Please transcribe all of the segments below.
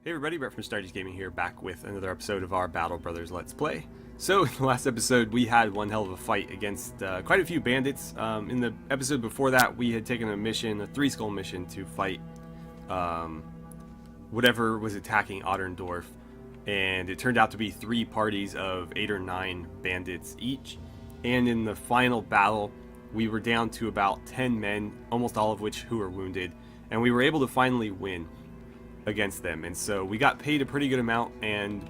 Hey everybody, Brett from AstartesGaming here, back with another episode of our Battle Brothers Let's Play. So, in the last episode, we had one hell of a fight against quite a few bandits. In the episode before that, we had taken a mission, a 3-skull mission, to fight whatever was attacking Otterndorf. And it turned out to be 3 parties of 8 or 9 bandits each. And in the final battle, we were down to about 10 men, almost all of which who were wounded. And we were able to finally win against them, and so we got paid a pretty good amount, and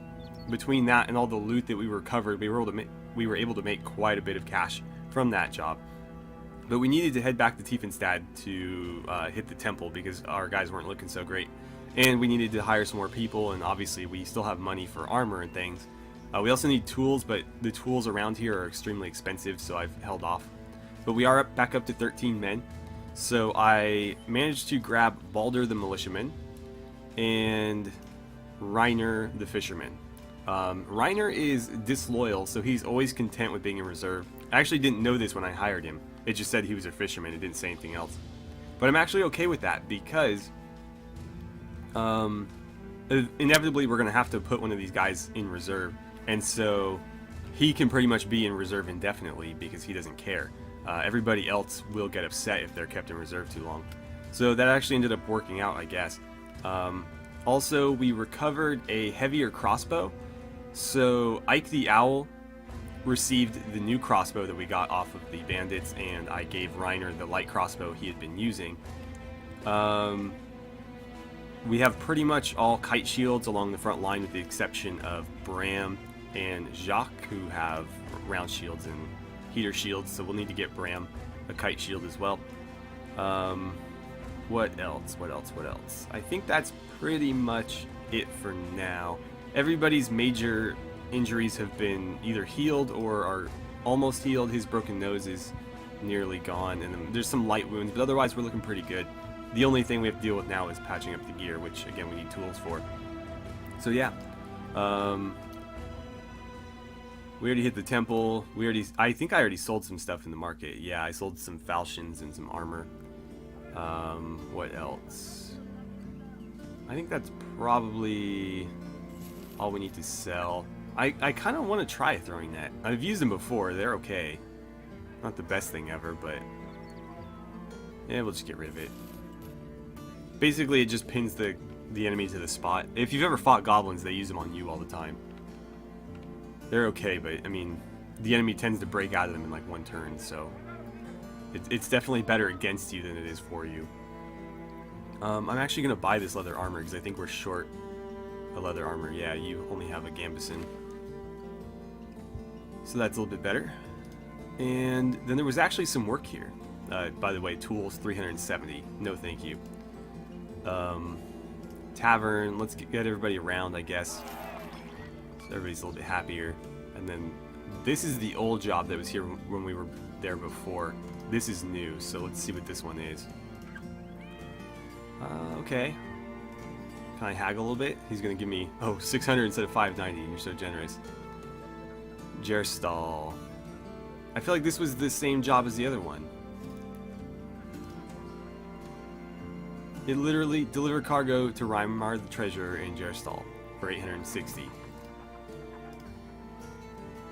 between that and all the loot that we recovered, we were able to make quite a bit of cash from that job. But we needed to head back to Tiefenstadt to hit the temple because our guys weren't looking so great, and we needed to hire some more people, and obviously we still have money for armor and things. We also need tools, but the tools around here are extremely expensive, so I've held off. But we are back up to 13 men, so I managed to grab Balder the militiaman and Reiner the fisherman. Reiner is disloyal, so he's always content with being in reserve. I actually didn't know this when I hired him. It just said he was a fisherman. It didn't say anything else. But I'm actually okay with that because inevitably we're going to have to put one of these guys in reserve. And so he can pretty much be in reserve indefinitely because he doesn't care. Everybody else will get upset if they're kept in reserve too long. So that actually ended up working out, I guess. Also, we recovered a heavier crossbow, so Ike the Owl received the new crossbow that we got off of the bandits, and I gave Reiner the light crossbow he had been using. We have pretty much all kite shields along the front line with the exception of Bram and Jacques, who have round shields and heater shields, so we'll need to get Bram a kite shield as well. What else? I think that's pretty much it for now. Everybody's major injuries have been either healed or are almost healed. His broken nose is nearly gone, and then there's some light wounds, but otherwise we're looking pretty good. The only thing we have to deal with now is patching up the gear, which again we need tools for. So yeah, we already hit the temple. I think I already sold some stuff in the market. Yeah, I sold some falchions and some armor. What else? I think that's probably all we need to sell. I kind of want to try a throwing net. I've used them before. They're okay. Not the best thing ever, but yeah, we'll just get rid of it. Basically, it just pins the enemy to the spot. If you've ever fought goblins, they use them on you all the time. They're okay, but I mean, the enemy tends to break out of them in like one turn, so it's definitely better against you than it is for you. I'm actually going to buy this leather armor because I think we're short a leather armor. Yeah, you only have a gambeson. So that's a little bit better. And then there was actually some work here. By the way, tools 370. No thank you. Tavern, let's get everybody around, I guess. So everybody's a little bit happier. And then this is the old job that was here when we were there before. This is new, so let's see what this one is. Okay. Can I haggle a little bit? He's gonna give me 600 instead of 590. You're so generous. Jerstall. I feel like this was the same job as the other one. It literally delivered cargo to Reimar the treasurer in Jerstall for 860.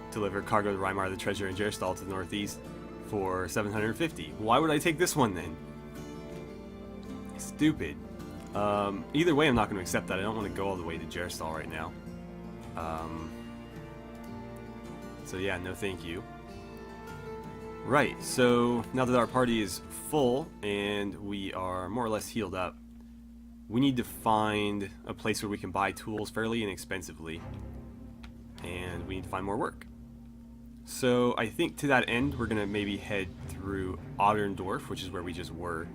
Deliver cargo to Reimar the treasurer in Jerstall to the northeast for 750. Why would I take this one then? Stupid. Either way, I'm not going to accept that. I don't want to go all the way to Jerstall right now. So yeah, no thank you. Right, so now that our party is full and we are more or less healed up, we need to find a place where we can buy tools fairly inexpensively, and we need to find more work. So I think to that end, we're going to maybe head through Otterndorf, which is where we just were,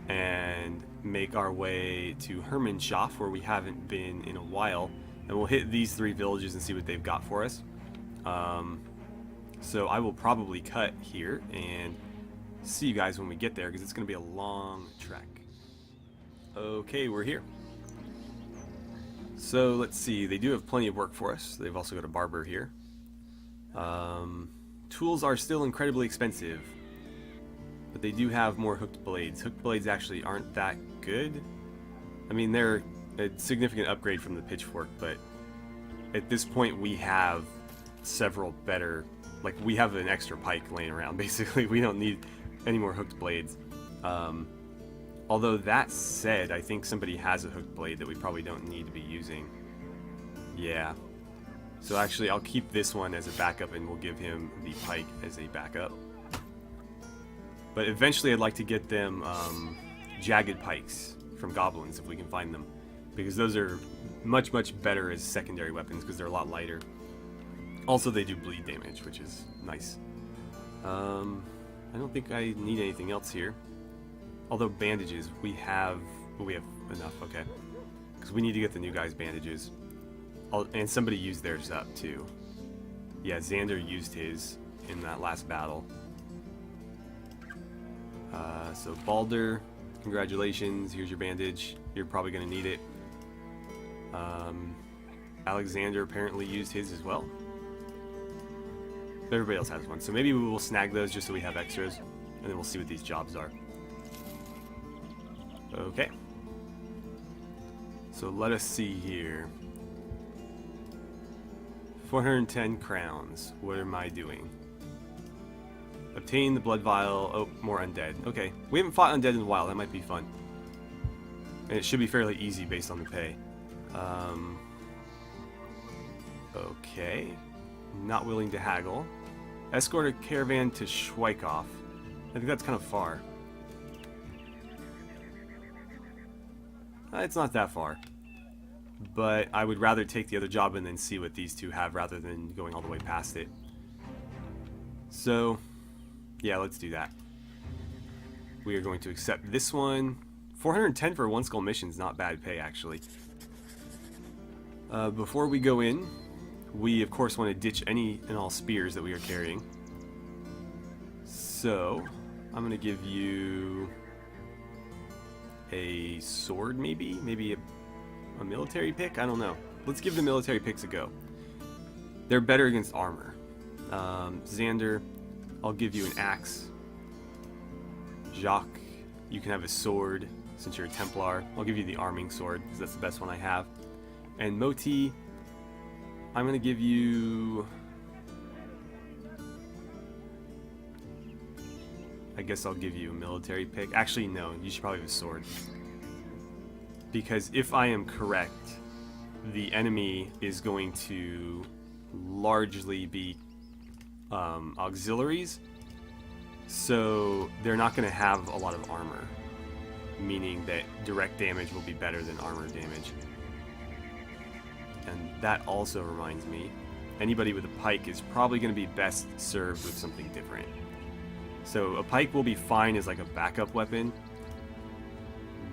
and make our way to Hermannschaft, where we haven't been in a while, and we'll hit these 3 villages and see what they've got for us. So I will probably cut here and see you guys when we get there, because it's going to be a long trek. Okay, we're here. So let's see, they do have plenty of work for us. They've also got a barber here. Tools are still incredibly expensive, but they do have more hooked blades. Hooked blades actually aren't that good. I mean, they're a significant upgrade from the pitchfork, but at this point we have several better, like we have an extra pike laying around basically. We don't need any more hooked blades. Although that said, I think somebody has a hooked blade that we probably don't need to be using. Yeah. So actually I'll keep this one as a backup and we'll give him the pike as a backup. But eventually I'd like to get them jagged pikes from goblins if we can find them, because those are much better as secondary weapons because they're a lot lighter. Also they do bleed damage, which is nice. I don't think I need anything else here. Although bandages, we have enough, okay. Because we need to get the new guy's bandages. And somebody used theirs up too. Yeah, Xander used his in that last battle. So Balder, congratulations, here's your bandage. You're probably going to need it. Alexander apparently used his as well. Everybody else has one. So maybe we will snag those just so we have extras. And then we'll see what these jobs are. Okay. So let us see here. 410 crowns. What am I doing? Obtain the blood vial. Oh, more undead. Okay. We haven't fought undead in a while. That might be fun. And it should be fairly easy based on the pay. Okay. Not willing to haggle. Escort a caravan to Schweikoff. I think that's kind of far. It's not that far. But I would rather take the other job and then see what these two have rather than going all the way past it. So, yeah, let's do that. We are going to accept this one. 410 for a one skull mission is not bad pay, actually. Before we go in, we of course want to ditch any and all spears that we are carrying. So, I'm going to give you a sword, maybe? Maybe a military pick? I don't know. Let's give the military picks a go. They're better against armor. Xander, I'll give you an axe. Jacques, you can have a sword since you're a Templar. I'll give you the arming sword because that's the best one I have. And Moti, I'm going to give you... I guess I'll give you a military pick. Actually, no, you should probably have a sword. Because if I am correct, the enemy is going to largely be auxiliaries. So they're not going to have a lot of armor. Meaning that direct damage will be better than armor damage. And that also reminds me, anybody with a pike is probably going to be best served with something different. So a pike will be fine as like a backup weapon,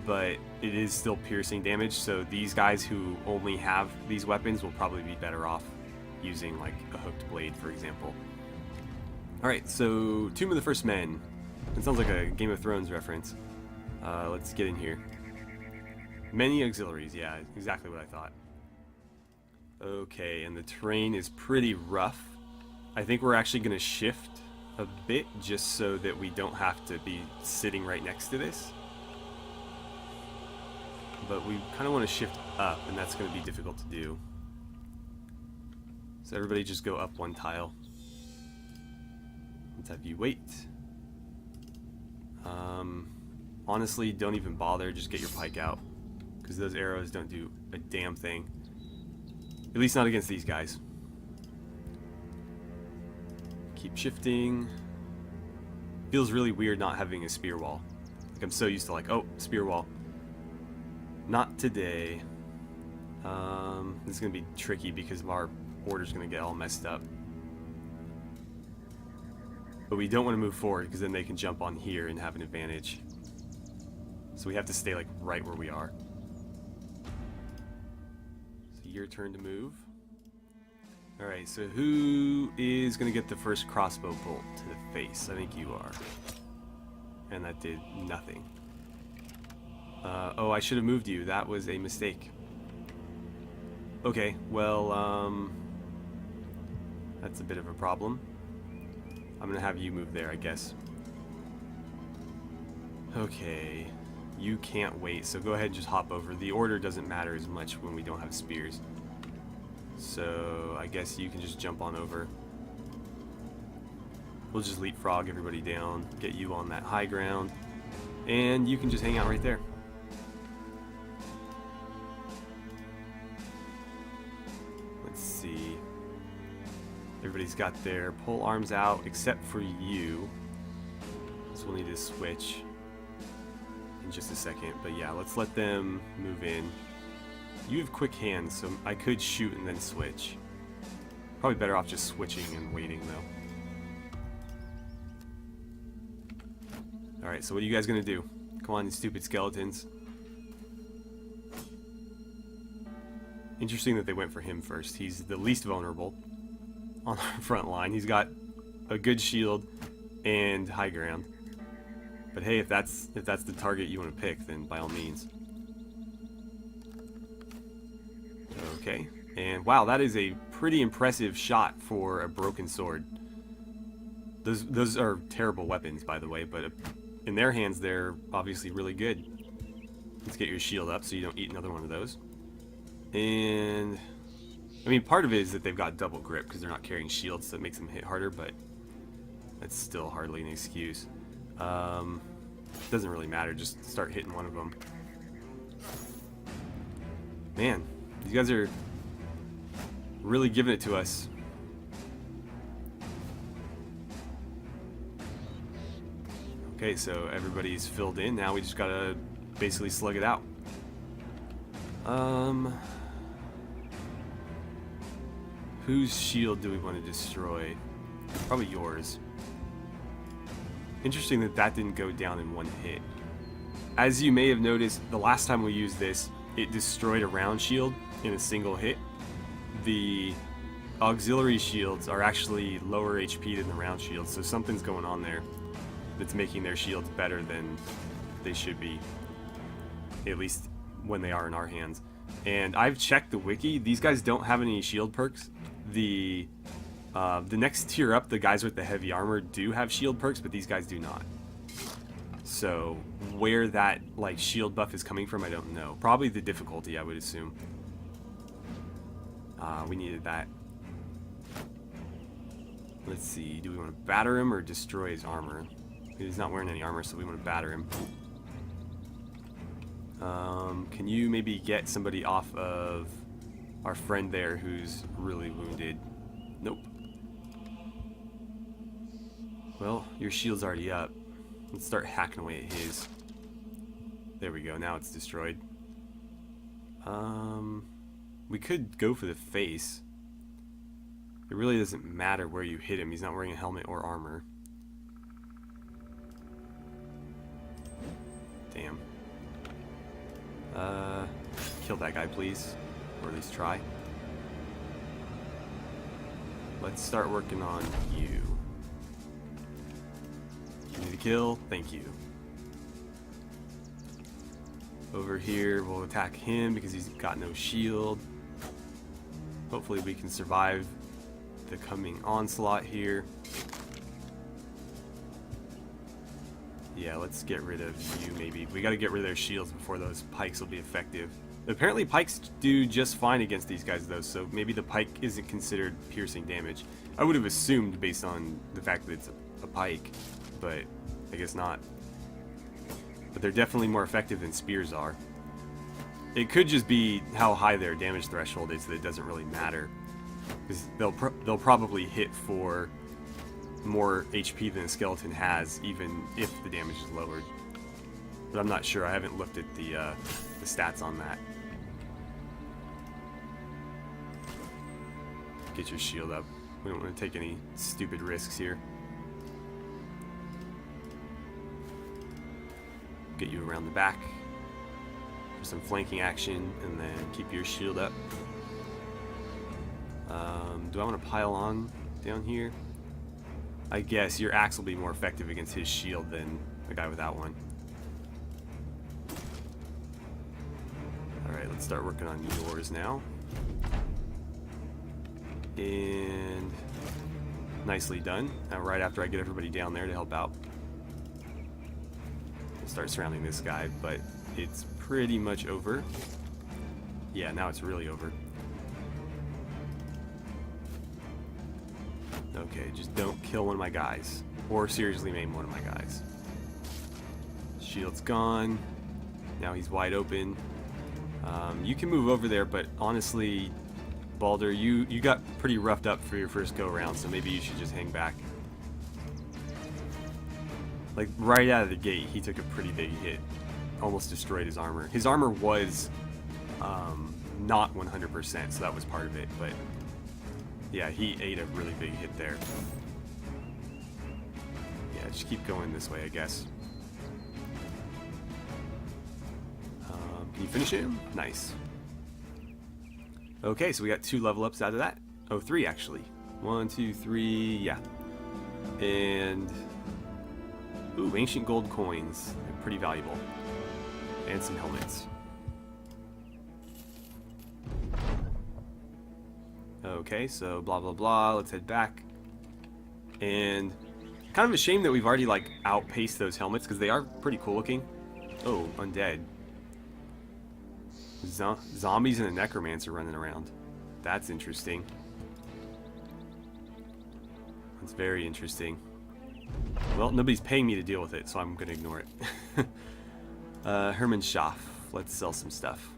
but it is still piercing damage, so these guys who only have these weapons will probably be better off using like a hooked blade, for example. Alright, so Tomb of the First Men. It sounds like a Game of Thrones reference. Let's get in here. Many auxiliaries, yeah, exactly what I thought. Okay, and the terrain is pretty rough. I think we're actually going to shift a bit just so that we don't have to be sitting right next to this. But we kind of want to shift up, and that's going to be difficult to do. So everybody just go up one tile. Let's have you wait. Honestly, don't even bother, just get your pike out. Because those arrows don't do a damn thing. At least not against these guys. Keep shifting. Feels really weird not having a spear wall. Like I'm so used to like, oh, spear wall. Not today. This is going to be tricky because our order's going to get all messed up. But we don't want to move forward because then they can jump on here and have an advantage. So we have to stay like right where we are. So your turn to move. Alright, so who is going to get the first crossbow bolt to the face? I think you are. And that did nothing. Oh, I should have moved you. That was a mistake. Okay, well, that's a bit of a problem. I'm going to have you move there, I guess. Okay. You can't wait, so go ahead and just hop over. The order doesn't matter as much when we don't have spears. So I guess you can just jump on over. We'll just leapfrog everybody down, get you on that high ground, and you can just hang out right there. Let's see. Everybody's got their pole arms out except for you. So we'll need to switch in just a second. But yeah, let's let them move in. You have quick hands, so I could shoot and then switch. Probably better off just switching and waiting though. Alright, so what are you guys gonna do? Come on, you stupid skeletons. Interesting that they went for him first. He's the least vulnerable on our front line. He's got a good shield and high ground. But hey, if that's the target you want to pick, then by all means. Okay, and wow, that is a pretty impressive shot for a broken sword. Those are terrible weapons, by the way, but in their hands, they're obviously really good. Let's get your shield up so you don't eat another one of those. And I mean, part of it is that they've got double grip because they're not carrying shields, so it makes them hit harder, but that's still hardly an excuse. Doesn't really matter, just start hitting one of them. Man, these guys are really giving it to us. Okay, so everybody's filled in. Now we just gotta basically slug it out. Whose shield do we want to destroy? Probably yours. Interesting that that didn't go down in one hit. As you may have noticed, the last time we used this, it destroyed a round shield in a single hit. The auxiliary shields are actually lower HP than the round shields, so something's going on there that's making their shields better than they should be, at least when they are in our hands. And I've checked the wiki. These guys don't have any shield perks. The next tier up, the guys with the heavy armor do have shield perks, but these guys do not. So where that like shield buff is coming from, I don't know. Probably the difficulty, I would assume. We needed that. Let's see, do we want to batter him or destroy his armor? He's not wearing any armor, so we want to batter him. Can you maybe get somebody off of our friend there who's really wounded? Nope. Well, your shield's already up. Let's start hacking away at his. There we go, now it's destroyed. We could go for the face. It really doesn't matter where you hit him. He's not wearing a helmet or armor. Damn. Kill that guy, please. Or at least try. Let's start working on you. You need a kill? Thank you. Over here, we'll attack him because he's got no shield. Hopefully we can survive the coming onslaught here. Yeah, let's get rid of you maybe. We gotta get rid of their shields before those pikes will be effective. Apparently pikes do just fine against these guys though, so maybe the pike isn't considered piercing damage. I would have assumed based on the fact that it's a pike, but I guess not. But they're definitely more effective than spears are. It could just be how high their damage threshold is that it doesn't really matter. Because they'll probably hit for more HP than a skeleton has, even if the damage is lowered. But I'm not sure. I haven't looked at the stats on that. Get your shield up. We don't want to take any stupid risks here. Get you around the back for some flanking action, and then keep your shield up. Do I want to pile on down here? I guess your axe will be more effective against his shield than the guy without one. Alright, let's start working on yours now. And nicely done. Now right after I get everybody down there to help out. start surrounding this guy, but it's pretty much over. Yeah, now it's really over. Okay, just don't kill one of my guys. Or seriously maim one of my guys. Shield's gone. Now he's wide open. You can move over there, but honestly, Balder, you got pretty roughed up for your first go-around, so maybe you should just hang back. Like, right out of the gate, he took a pretty big hit. Almost destroyed his armor. His armor was not 100%, so that was part of it, but yeah, he ate a really big hit there. Yeah, just keep going this way, I guess. Can you finish him? Nice. Okay, so we got 2 level ups out of that. Oh, 3 actually. 1, 2, 3, yeah. And ooh, ancient gold coins. They're pretty valuable. And some helmets. Okay, so blah blah blah. Let's head back. And kind of a shame that we've already like outpaced those helmets because they are pretty cool looking. Oh, undead. Zombies and a necromancer running around. That's interesting. That's very interesting. Well, nobody's paying me to deal with it, so I'm gonna ignore it. Hermann Schaff. Let's sell some stuff.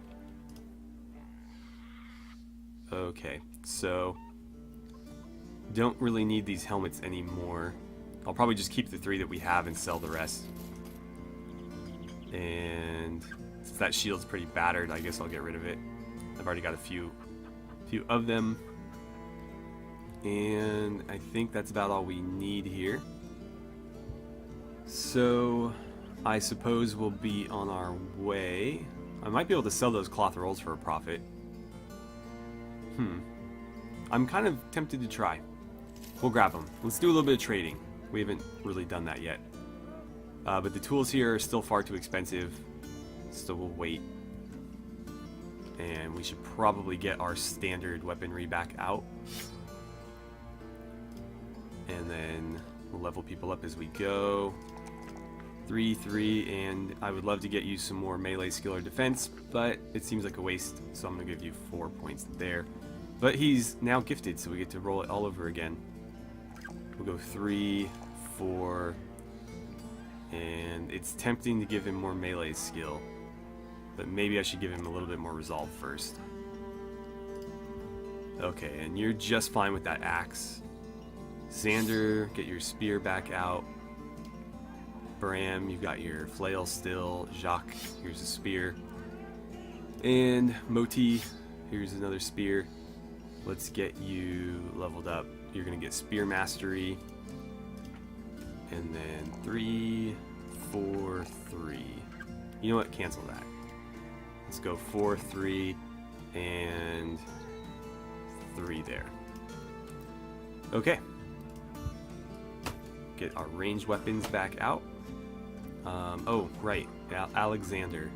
Okay, so don't really need these helmets anymore. I'll probably just keep the 3 that we have and sell the rest. And since that shield's pretty battered, I guess I'll get rid of it. I've already got a few of them. And I think that's about all we need here. So I suppose we'll be on our way. I might be able to sell those cloth rolls for a profit. I'm kind of tempted to try. We'll grab them. Let's do a little bit of trading. We haven't really done that yet. But the tools here are still far too expensive. So we'll wait. And we should probably get our standard weaponry back out. And then we'll level people up as we go. 3, 3, and I would love to get you some more melee skill or defense, but it seems like a waste, so I'm going to give you 4 points there. But he's now gifted, so we get to roll it all over again. We'll go 3, 4, and it's tempting to give him more melee skill, but maybe I should give him a little bit more resolve first. Okay, and you're just fine with that axe. Xander, get your spear back out. Bram, you've got your flail still. Jacques, here's a spear. And Moti, here's another spear. Let's get you leveled up. You're going to get spear mastery. And then 3, 4, 3. You know what? Cancel that. Let's go 4, 3, and 3 there. Okay. Get our ranged weapons back out. Oh, right. Alexander.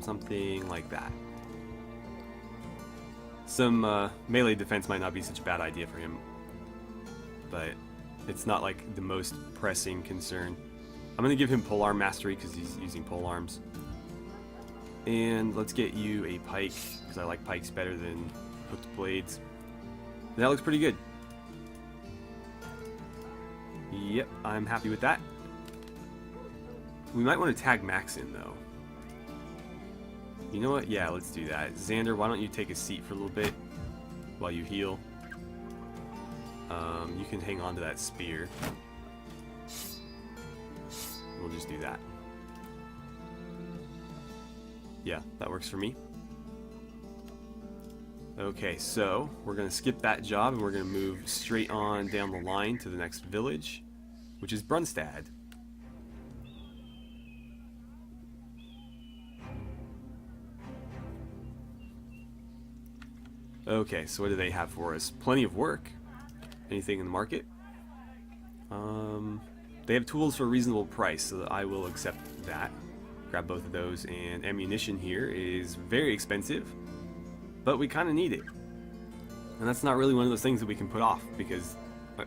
Something like that. Some melee defense might not be such a bad idea for him, but it's not like the most pressing concern. I'm going to give him polearm mastery because he's using polearms. And let's get you a pike because I like pikes better than hooked blades. And that looks pretty good. Yep, I'm happy with that. We might want to tag Max in though. You know what? Yeah, let's do that. Xander, why don't you take a seat for a little bit while you heal? You can hang on to that spear. We'll just do that. Yeah, that works for me. Okay, so we're going to skip that job and we're going to move straight on down the line to the next village, which is Brunstad. Okay, so what do they have for us? Plenty of work. Anything in the market? They have tools for a reasonable price, so I will accept that. Grab both of those, and ammunition here is very expensive, but we kind of need it. And that's not really one of those things that we can put off, because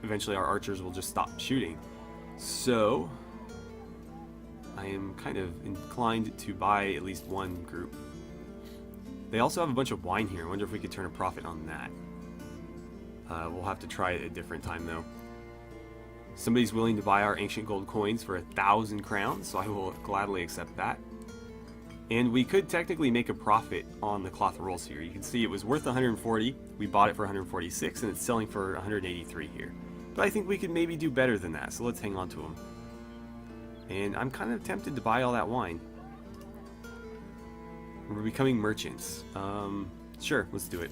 eventually our archers will just stop shooting. So, I am kind of inclined to buy at least one group. They also have a bunch of wine here. I wonder if we could turn a profit on that. We'll have to try it at a different time though. Somebody's willing to buy our ancient gold coins for 1,000 crowns, so I will gladly accept that. And we could technically make a profit on the cloth rolls here. You can see it was worth 140. We bought it for 146, and it's selling for 183 here. But I think we could maybe do better than that, so let's hang on to them. And I'm kind of tempted to buy all that wine. We're becoming merchants. Sure, let's do it.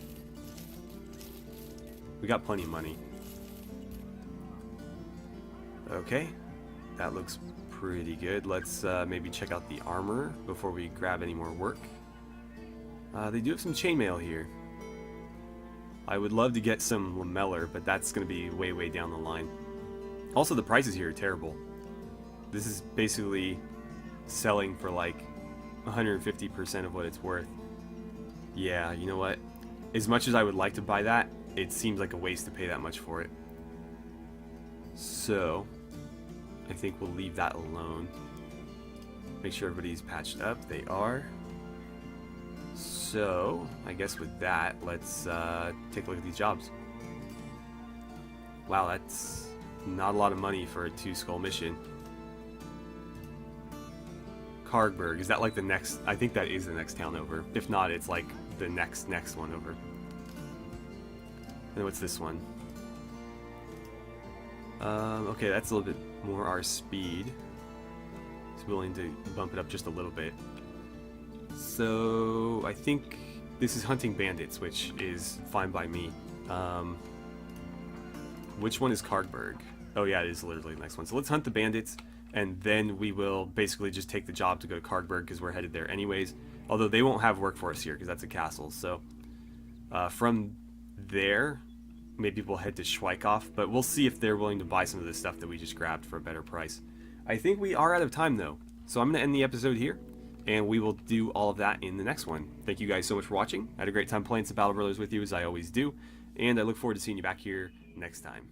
We got plenty of money. Okay, that looks pretty good. Let's maybe check out the armor before we grab any more work. They do have some chainmail here. I would love to get some lamellar, but that's going to be way, way down the line. Also, the prices here are terrible. This is basically selling for like 150% of what it's worth. Yeah, you know what? As much as I would like to buy that, it seems like a waste to pay that much for it. So, I think we'll leave that alone. Make sure everybody's patched up. They are. So, I guess with that, let's take a look at these jobs. Wow, that's not a lot of money for a 2-skull mission. Kargberg, is that like the next? I think that is the next town over. If not, it's like the next one over. And what's this one? Okay, that's a little bit more our speed. He's willing to bump it up just a little bit. So I think this is hunting bandits, which is fine by me. Which one is Kargberg? Oh yeah, it is literally the next one. So let's hunt the bandits, and then we will basically just take the job to go to Kargberg because we're headed there anyways. Although they won't have work for us here because that's a castle. So from there, maybe we'll head to Schweikhof, but we'll see if they're willing to buy some of the stuff that we just grabbed for a better price. I think we are out of time though, so I'm going to end the episode here, and we will do all of that in the next one. Thank you guys so much for watching. I had a great time playing some Battle Brothers with you, as I always do, and I look forward to seeing you back here next time.